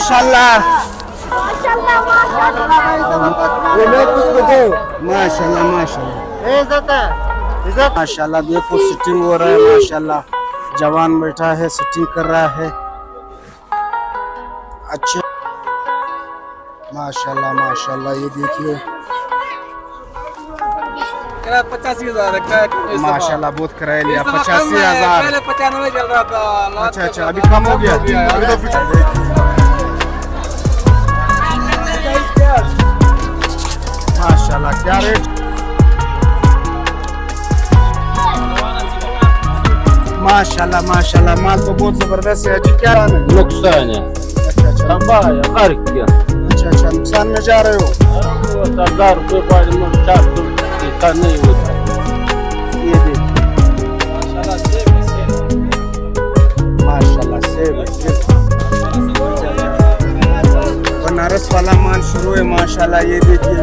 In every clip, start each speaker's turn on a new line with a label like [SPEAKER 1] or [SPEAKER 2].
[SPEAKER 1] माशाल्लाह माशाल्लाह माशाल्लाह माशाल्लाह देखो सिटिंग हो रहा है माशाल्लाह जवान बैठा है सिटिंग कर रहा है अच्छा माशाल्लाह माशाल्लाह ये देखिए
[SPEAKER 2] 85,000
[SPEAKER 1] माशाल्लाह बहुत किराया लिया 85,000
[SPEAKER 2] पहले 95 चल रहा था
[SPEAKER 1] अच्छा अच्छा अभी कम हो गया अभी तो फिर माशाल्लाह क्या रेट माशाल्लाह माशाल्लाह माल तो बहुत जबरदस्त है जी क्या है
[SPEAKER 3] नुकसान है
[SPEAKER 1] अच्छा अच्छा
[SPEAKER 3] लंबा है गर्क किया
[SPEAKER 1] अच्छा अच्छा नुकसान में जा रहे हो
[SPEAKER 3] 1000 रुपये बाद में 400 का नहीं होता
[SPEAKER 1] ये देख माशाल्लाह सेब बनारस वाला माल शुरू है माशाल्लाह ये देखिए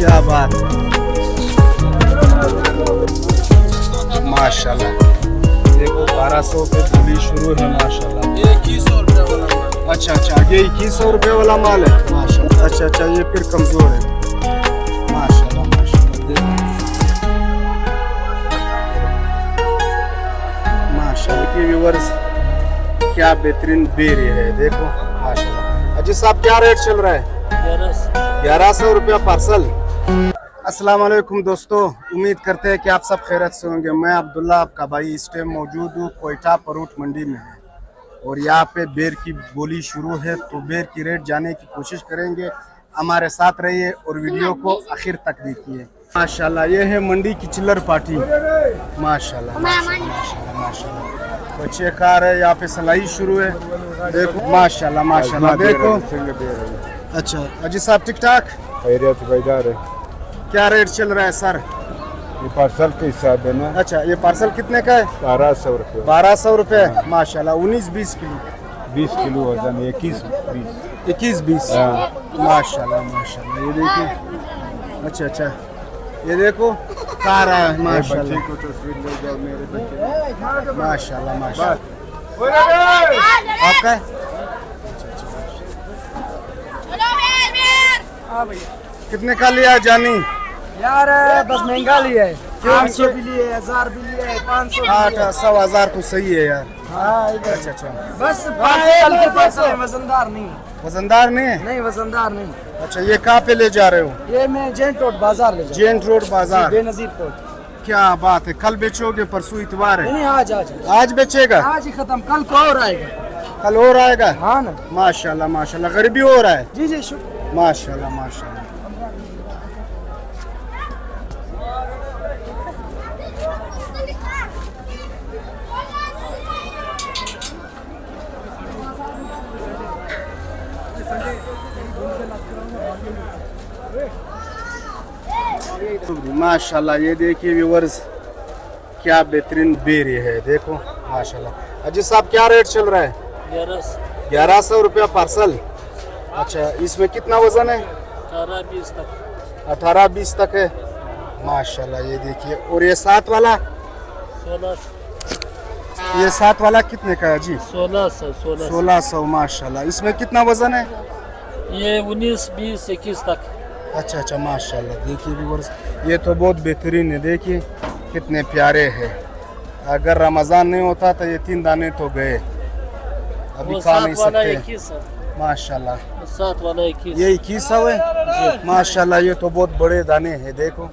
[SPEAKER 1] क्या बात है माशाल्लाह देखो 1200 पे बोली शुरू है माशाल्लाह
[SPEAKER 2] ये 2100 रुपये वाला
[SPEAKER 1] अच्छा अच्छा ये 2100 रुपये वाला माल है माशाल्लाह अच्छा अच्छा ये फिर कमजोर है माशाल्लाह माशाल्लाह देखो माशाल्लाह की व्यूअर्स क्या बेहतरीन बेरी है देखो माशाल्लाह अजी साहब क्या रेट चल रहा है 1100 रुपया पार्सल। अस्सलाम वालेकुम दोस्तों उम्मीद करते हैं कि आप सब खैरियत से होंगे। मैं अब्दुल्ला आपका भाई इस टाइम मौजूद हूँ कोयटा परूट मंडी में है और यहाँ पे बेर की बोली शुरू है तो बेर की रेट जाने की कोशिश करेंगे। हमारे साथ रहिए और वीडियो को आखिर तक देखिए। माशाल्लाह ये है मंडी की चिल्लर पार्टी माशाल्लाह माशाल्लाह माशाल्लाह बच्चे खा रहे यहाँ पे सलाई शुरू है देखो माशाल्लाह माशाल्लाह देखो अच्छा अजी साहब ठीक ठाक क्या रेट चल रहा है सर
[SPEAKER 4] ये पार्सल के हिसाब है ना
[SPEAKER 1] अच्छा ये पार्सल कितने का है
[SPEAKER 4] 1200 रुपये
[SPEAKER 1] 1200 रुपये माशाल्लाह 19-20 किलो
[SPEAKER 4] 20 किलो वजन
[SPEAKER 1] 21-20 माशाल्लाह माशाल्लाह ये देखिए अच्छा अच्छा ये देखो खा रहा है माशाल्लाह
[SPEAKER 4] को तस्वीर ले जाओ मेरे बच्चे
[SPEAKER 1] माशाल्लाह माशाल्लाह आपका कितने का लिया जानी
[SPEAKER 2] यार बस महंगा लिया है 800 भी लिए 1000 भी लिए 500
[SPEAKER 1] 800-1000 तो सही है यार
[SPEAKER 2] हाँ
[SPEAKER 1] अच्छा अच्छा
[SPEAKER 2] बस 500 के पास है वजनदार नहीं
[SPEAKER 1] वजनदार नहीं है
[SPEAKER 2] नहीं वजनदार नहीं
[SPEAKER 1] अच्छा ये कहाँ पे ले जा रहे हो
[SPEAKER 2] ये मैं जेंट रोड बाजार ले
[SPEAKER 1] जेंट रोड बाजार
[SPEAKER 2] बेनजीर कोट
[SPEAKER 1] क्या बात है कल बेचोगे परसों इतवार है
[SPEAKER 2] नहीं आज आज
[SPEAKER 1] आज बेचेगा
[SPEAKER 2] आज ही खत्म कल को और आएगा
[SPEAKER 1] कल और आएगा
[SPEAKER 2] हाँ ना
[SPEAKER 1] माशाल्लाह माशाल्लाह गरीबी हो रहा है
[SPEAKER 2] जी जी शुक्र
[SPEAKER 1] माशाल्लाह माशाल्लाह माशाल्लाह ये देखिए व्यूअर्स क्या बेहतरीन बेरी है देखो माशाल्लाह अजी साहब क्या रेट चल रहा है 1100 रुपया पार्सल अच्छा इसमें कितना वजन है 18-20 तक है माशाल्लाह ये देखिए और ये 7 वाला
[SPEAKER 3] 1600
[SPEAKER 1] ये 7 वाला कितने का है जी
[SPEAKER 3] 1600
[SPEAKER 1] माशाल्लाह इसमें कितना वजन है
[SPEAKER 3] ये 19-20-21 तक
[SPEAKER 1] अच्छा अच्छा माशाल्लाह देखिए व्यूअर्स ये तो बहुत बेहतरीन है देखिए कितने प्यारे हैं अगर रमज़ान नहीं होता तो ये 3 दाने तो गए अभी खा नहीं सकते माशाल्लाह
[SPEAKER 3] 7 वाला 21
[SPEAKER 1] ये 2100 है माशाल्लाह ये तो बहुत बड़े दाने हैं देखो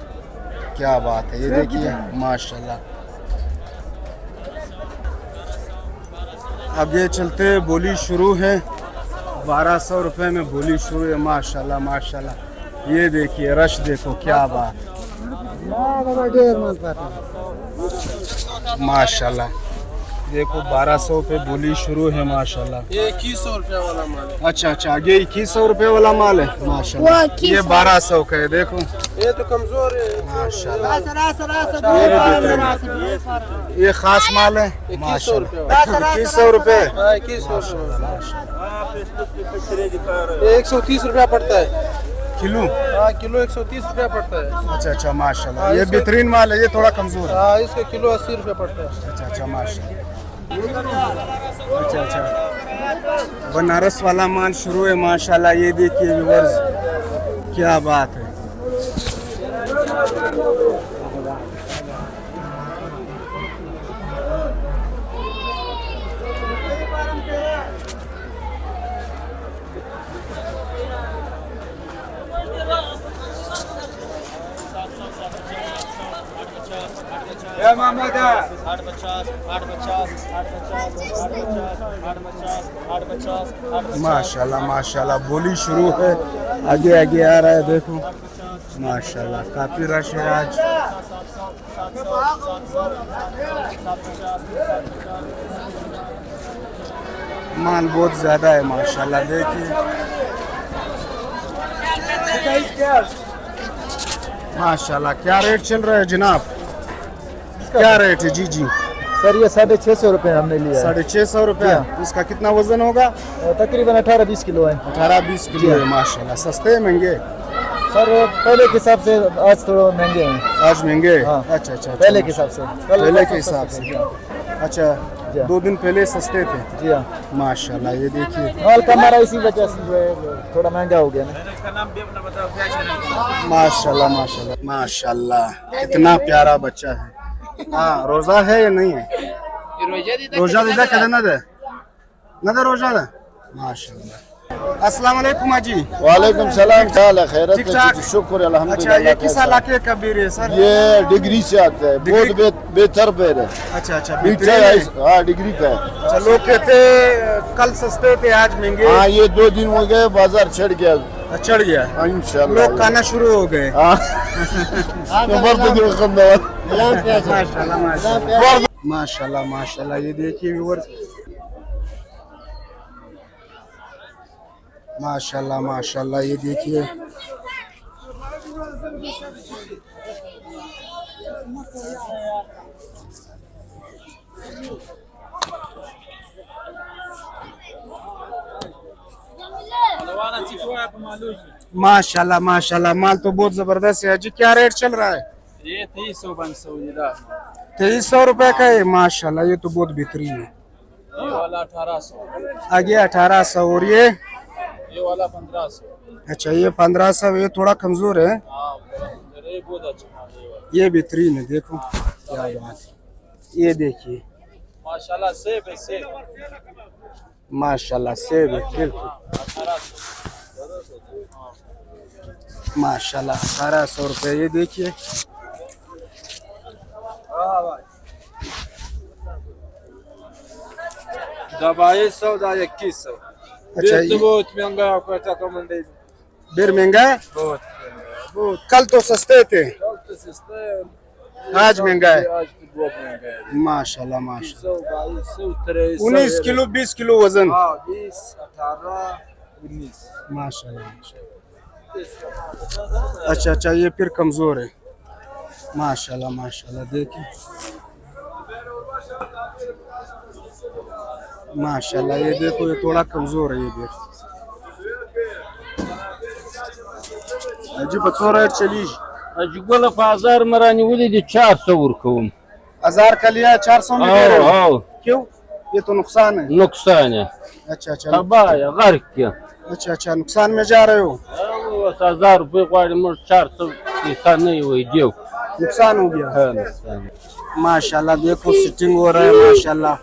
[SPEAKER 1] क्या बात है ये देखिए माशाल्लाह अब ये चलते बोली शुरू है 1200 रुपये में बोली शुरू है माशाल्लाह माशाल्लाह ये देखिए रश देखो क्या बात माशाल्लाह देखो 1200 पे बोली शुरू है माशाल्लाह
[SPEAKER 2] ये 2100 रुपये वाला माल है
[SPEAKER 1] अच्छा अच्छा ये 2100 रुपये वाला माल है माशाल्लाह ये 1200 का है देखो
[SPEAKER 2] ये तो कमजोर है
[SPEAKER 1] माशाल्लाह ये खास माल है माशाल्लाह 2100 रुपये
[SPEAKER 2] 130 रुपया पड़ता है
[SPEAKER 1] किलो
[SPEAKER 2] हाँ किलो 130 रुपया पड़ता है
[SPEAKER 1] अच्छा अच्छा माशाल्लाह ये बेहतरीन माल है ये थोड़ा कमजोर है
[SPEAKER 2] हाँ इसका किलो 80 रुपया पड़ता है
[SPEAKER 1] अच्छा अच्छा माशाल्लाह अच्छा अच्छा बनारस वाला माल शुरू है माशाल्लाह। ये देखिए व्यूअर्स, क्या बात है।
[SPEAKER 4] या मोहम्मद
[SPEAKER 1] माशाल्लाह माशाल्लाह, बोली शुरू है, आगे आगे आ रहा है देखो माशाल्लाह। काफी रश है आज। माल बहुत ज्यादा है माशाल्लाह। देखिए माशाल्लाह, क्या रेट चल रहा है जनाब? क्या रेट है? जी जी
[SPEAKER 2] सर ये 650 रुपये हमने लिया है।
[SPEAKER 1] 650 रुपया। इसका कितना वजन होगा?
[SPEAKER 2] तकरीबन 18-20 किलो है।
[SPEAKER 1] 18-20 किलो है माशाल्लाह। सस्ते हैं महंगे?
[SPEAKER 2] सर पहले के हिसाब से आज थोड़ा महंगे हैं।
[SPEAKER 1] आज महंगे?
[SPEAKER 2] हाँ।
[SPEAKER 1] अच्छा अच्छा।
[SPEAKER 2] पहले के हिसाब से,
[SPEAKER 1] पहले के हिसाब से। अच्छा,
[SPEAKER 2] जी हाँ।
[SPEAKER 1] 2 दिन पहले सस्ते थे
[SPEAKER 2] जी हाँ।
[SPEAKER 1] माशाल्लाह। ये देखिए
[SPEAKER 2] माल कम आ रहा है, इसी वजह से जो है थोड़ा महंगा हो गया ना।
[SPEAKER 1] माशाल्लाह माशाल्लाह माशाल्लाह, कितना प्यारा बच्चा है। हाँ, रोजा है या नहीं है? रोजा दीदा कदे ना दे ना दे रोजा दे माशाल्लाह। अस्सलाम वालेकुम हाजी।
[SPEAKER 5] वालेकुम सलाम। क्या हाल है? खैरत
[SPEAKER 1] ठीक
[SPEAKER 5] है?
[SPEAKER 1] ठाक।
[SPEAKER 5] शुक्र
[SPEAKER 1] अच्छा,
[SPEAKER 5] अल्हम्दुलिल्लाह।
[SPEAKER 1] ये किस इलाके का बीर है सर?
[SPEAKER 5] ये डिग्री से आता है, बहुत बेहतर पेड़ है।
[SPEAKER 1] अच्छा अच्छा,
[SPEAKER 5] मीठा
[SPEAKER 1] बेहतरीन
[SPEAKER 5] है,
[SPEAKER 1] है।
[SPEAKER 5] हाँ डिग्री का है।
[SPEAKER 1] अच्छा, लोग कहते कल सस्ते थे आज महंगे।
[SPEAKER 5] हाँ ये 2 दिन हो गए, बाजार चढ़ गया।
[SPEAKER 1] चढ़ गया।
[SPEAKER 5] हाँ, इंशाल्लाह
[SPEAKER 1] लोग खाना शुरू हो गए।
[SPEAKER 5] हाँ
[SPEAKER 1] माशाल्लाह माशाल्लाह। ये देखिए व्यूअर्स, माशाल्लाह माशाल्लाह। ये देखिए माशाल्लाह माशाल्लाह, माल तो बहुत जबरदस्त है जी। क्या रेट चल रहा है?
[SPEAKER 3] ये
[SPEAKER 1] 2300 रुपए का है माशाल्लाह। ये तो बहुत बेहतरीन है।
[SPEAKER 3] ये वाला 1800,
[SPEAKER 1] आगे 1800 और ये
[SPEAKER 3] ये वाला 1500।
[SPEAKER 1] अच्छा, ये 1500। ये थोड़ा कमजोर है।
[SPEAKER 3] हाँ ये बहुत अच्छा माल है ये वाला।
[SPEAKER 1] ये बेहतरीन है, देखो क्या बात है। ये देखिए
[SPEAKER 3] माशाल्लाह सेब है, सेब
[SPEAKER 1] माशाल्लाह, सेब है बिल्कुल
[SPEAKER 3] 1800।
[SPEAKER 1] माशाल्लाह। 1800 रुपये। ये देखिए
[SPEAKER 3] दवाई 100 2100।
[SPEAKER 1] अच्छा,
[SPEAKER 3] तो
[SPEAKER 1] ये
[SPEAKER 3] बहुत महंगा आपको का मंडी में।
[SPEAKER 1] बेर महंगा है।
[SPEAKER 3] बहुत
[SPEAKER 1] बहुत, कल तो सस्ते थे,
[SPEAKER 3] तो सस्ता है,
[SPEAKER 1] आज महंगा है।
[SPEAKER 3] आज तो बहुत महंगा है।
[SPEAKER 1] माशाल्लाह माशाल्लाह।
[SPEAKER 3] 100 22 100
[SPEAKER 1] 19 किलो 20 किलो वजन।
[SPEAKER 3] हाँ 20 18 19।
[SPEAKER 1] माशाल्लाह माशाल्लाह। अच्छा अच्छा, ये फिर कमजोर है माशाल्लाह माशाल्लाह। देखिए माशाल्लाह, ये देखो ये थोड़ा कमजोर है। ये देखो जी, 500 रेट चली।
[SPEAKER 3] अजगोला बाजार मरानी वली दी 400 वर्कम।
[SPEAKER 1] 1000 का लिया 400 में दे रहे हो? क्यों? ये तो नुकसान है।
[SPEAKER 3] नुकसान है।
[SPEAKER 1] अच्छा अच्छा
[SPEAKER 3] तबाया गर्क क्या?
[SPEAKER 1] अच्छा अच्छा, नुकसान में जा रहे हो?
[SPEAKER 3] 1000 रुपये क्वाड में 400 पैसा नहीं हुई देव।
[SPEAKER 1] नुकसान हो गया।
[SPEAKER 3] हाँ नुकसान।
[SPEAKER 1] माशाल्लाह देखो सिटिंग हो रहा है माशाल्लाह।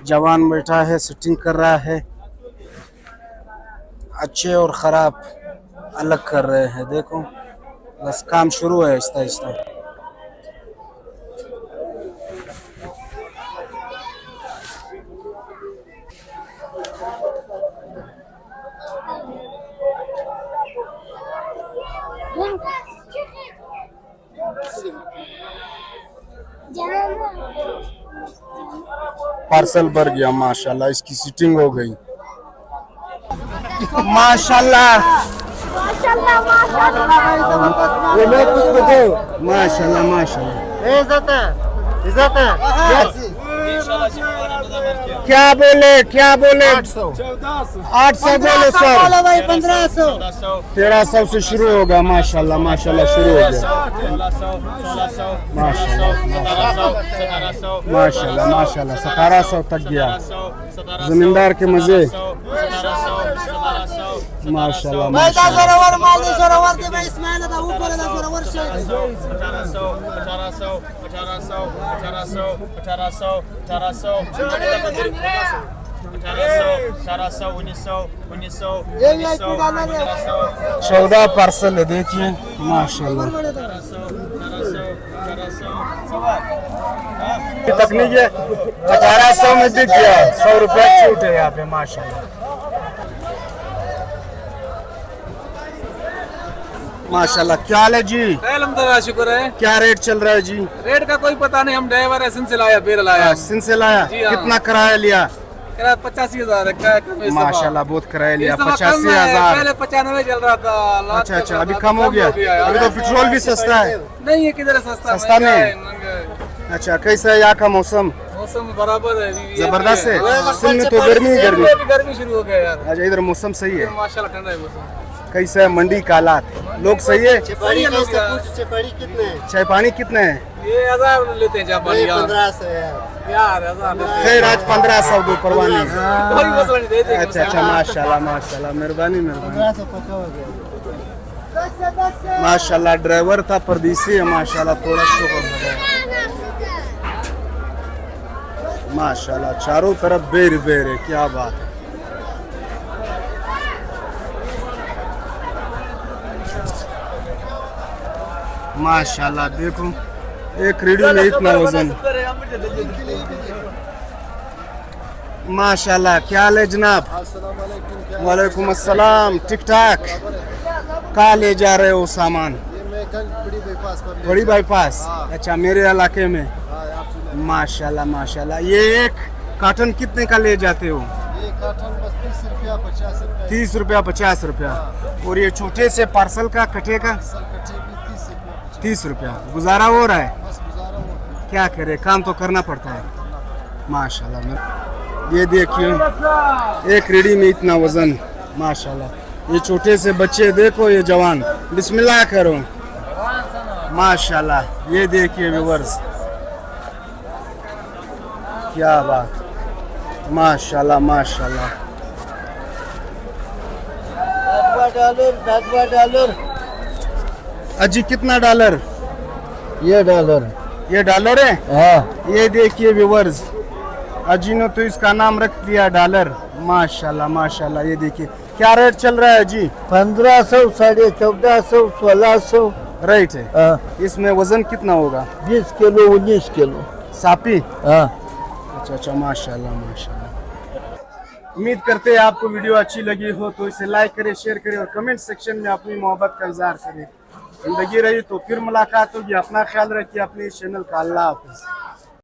[SPEAKER 1] जवान बैठा है, सिटिंग कर रहा है। अच्छे और खराब अलग कर रहे हैं। देखो बस काम शुरू है आहिस्ता आहिस्ता। पार्सल भर गया माशाल्लाह। इसकी सिटिंग हो गई माशाल्लाह
[SPEAKER 2] ये मैं कुछ को दो।
[SPEAKER 1] माशाल्लाह माशाल्लाह।
[SPEAKER 2] इज्जत है, इज्जत है।
[SPEAKER 1] क्या बोले 800 बोले सर।
[SPEAKER 2] भाई 1500
[SPEAKER 1] 1300 से शुरू होगा। माशाल्लाह माशाल्लाह शुरू हो गया। माशाल्लाह माशाल्लाह माशाल्लाह 1700 तक गया। जमींदार के मजे। माशाल्लाह माशाल्लाह
[SPEAKER 2] जोरावर माल दे जोरावर दे भाई इस्माइल दा ऊपर दा जोरावर से
[SPEAKER 1] 14 पार्सल है देखिए माशाल्लाह। तकनीक है 1800 में बिक गया। 100 रुपया छूट है यहाँ पे माशाल्लाह। माशाल्लाह क्या हाल है जी?
[SPEAKER 4] अल्हम्दुलिल्लाह शुक्र है।
[SPEAKER 1] क्या रेट चल रहा है जी?
[SPEAKER 4] रेट का कोई पता नहीं, हम ड्राइवर है, सिंध से लाया, बेर लाया।
[SPEAKER 1] सिंध से लाया।
[SPEAKER 4] जी हाँ।
[SPEAKER 1] कितना किराया लिया?
[SPEAKER 4] किराया 85,000 है। क्या कम है इस दफा?
[SPEAKER 1] माशाल्लाह बहुत किराया लिया।
[SPEAKER 4] इस दफा कम है,
[SPEAKER 1] 85,000।
[SPEAKER 4] पहले 95 चल रहा था।
[SPEAKER 1] अच्छा अच्छा अभी कम हो गया। अभी तो पेट्रोल भी सस्ता है।
[SPEAKER 4] नहीं है, किधर सस्ता
[SPEAKER 1] सस्ता
[SPEAKER 4] महंगा
[SPEAKER 1] नहीं?
[SPEAKER 4] है, महंगा है।
[SPEAKER 1] अच्छा कैसा है यहाँ का मौसम?
[SPEAKER 4] मौसम बराबर है,
[SPEAKER 1] जबरदस्त है। सिंध में तो गर्मी ही गर्मी।
[SPEAKER 4] अभी गर्मी शुरू हो गया यार।
[SPEAKER 1] अच्छा इधर मौसम सही है।
[SPEAKER 4] माशाल्लाह ठंडा है मौसम।
[SPEAKER 1] कैसा है मंडी का हालात? लोग सही है?
[SPEAKER 2] चपाड़ी कितने हैं?
[SPEAKER 1] चाय पानी कितने हैं?
[SPEAKER 4] ये 1000 लेते हैं जापानी यार।
[SPEAKER 2] 1500
[SPEAKER 4] यार 1000 लेते हैं।
[SPEAKER 1] खैर आज 1500 दो परवानी।
[SPEAKER 4] कोई मसला नहीं, दे देंगे।
[SPEAKER 1] अच्छा अच्छा माशाल्लाह माशाल्लाह मेहरबानी मेहरबानी।
[SPEAKER 2] 1500 पक्का हो गया।
[SPEAKER 1] माशाल्लाह ड्राइवर था परदेसी है माशाल्लाह थोड़ा शुक्र है। माशाल्लाह चारों तरफ बेर बेर है। क्या बात है। माशाल्लाह देखो एक रेडी में इतना वजन। माशाल्लाह क्या हाल है जनाब? वालेकुम अस्सलाम। ठीक ठाक। कहाँ ले जा रहे हो सामान? बड़ी बाईपास। अच्छा मेरे इलाके में। माशाल्लाह माशाल्लाह। ये एक कार्टन कितने का ले जाते हो? 30 रुपया 50 रुपया। और ये छोटे से पार्सल का कटे का 30 रुपया। गुजारा हो रहा है? क्या करे, काम तो करना पड़ता है। माशाल्लाह। ये देखिए एक रेडी में इतना वजन। माशाल्लाह ये छोटे से बच्चे देखो, ये जवान। बिस्मिल्लाह करो। माशाल्लाह ये देखिए व्यूअर्स क्या बात। माशाल्लाह माशाल्लाह।
[SPEAKER 2] $1
[SPEAKER 1] अजी कितना डॉलर?
[SPEAKER 2] ये डॉलर
[SPEAKER 1] ये डॉलर है।
[SPEAKER 2] हाँ।
[SPEAKER 1] ये देखिए व्यूअर्स अजी ने तो इसका नाम रख दिया डॉलर। माशाल्लाह माशाल्लाह। ये देखिए क्या रेट चल रहा है जी?
[SPEAKER 2] 1500 1450 1600
[SPEAKER 1] राइट है।
[SPEAKER 2] हाँ।
[SPEAKER 1] इसमें वजन कितना होगा?
[SPEAKER 2] 20 किलो 19 किलो।
[SPEAKER 1] सापी।
[SPEAKER 2] हाँ।
[SPEAKER 1] अच्छा अच्छा माशाल्लाह माशाल्लाह। उम्मीद करते हैं आपको वीडियो अच्छी लगी हो तो इसे लाइक करें, शेयर करें और कमेंट सेक्शन में अपनी मोहब्बत का इजहार करें। जिंदगी रही तो फिर मुलाकात होगी। अपना ख्याल रखिए अपने चैनल का। अल्लाह हाफिज़।